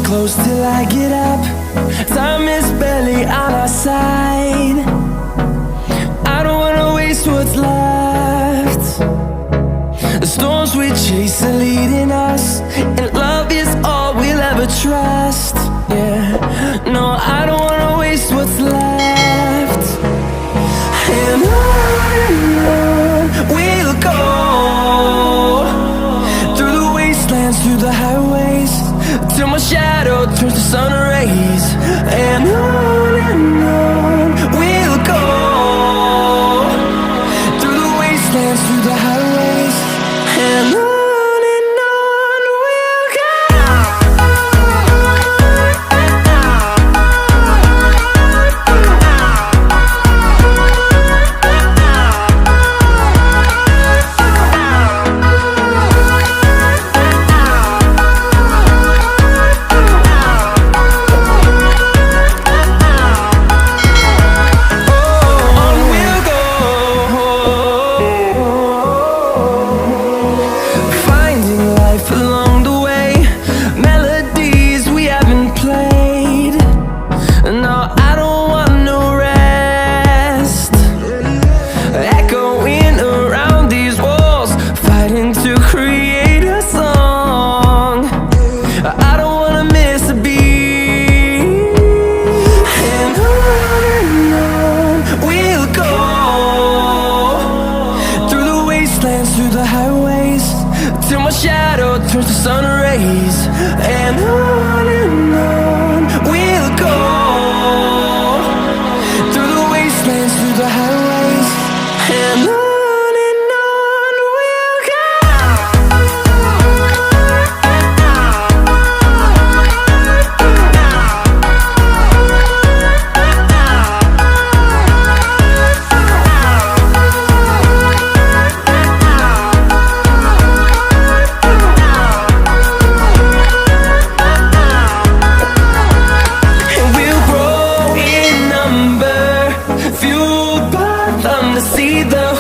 Close till I get up. Time is barely on our side. I don't wanna waste what's left. The storms we chase are leading us, and love is all we'll ever trust. Yeah, no, I don't wanna waste what's left. And on we'll go, through the wastelands, through the highways, till my shadow turns to sun rays. And on we'll go, through the wastelands, through the highways, and on we'll go. Along the way, melodies we haven't played. No, I don't want no rest. Echoing around these walls, fighting to create a song. I don't wanna miss a beat. And on we'll go, through the wastelands, through the highways, till my shadow turns to sun rays. And on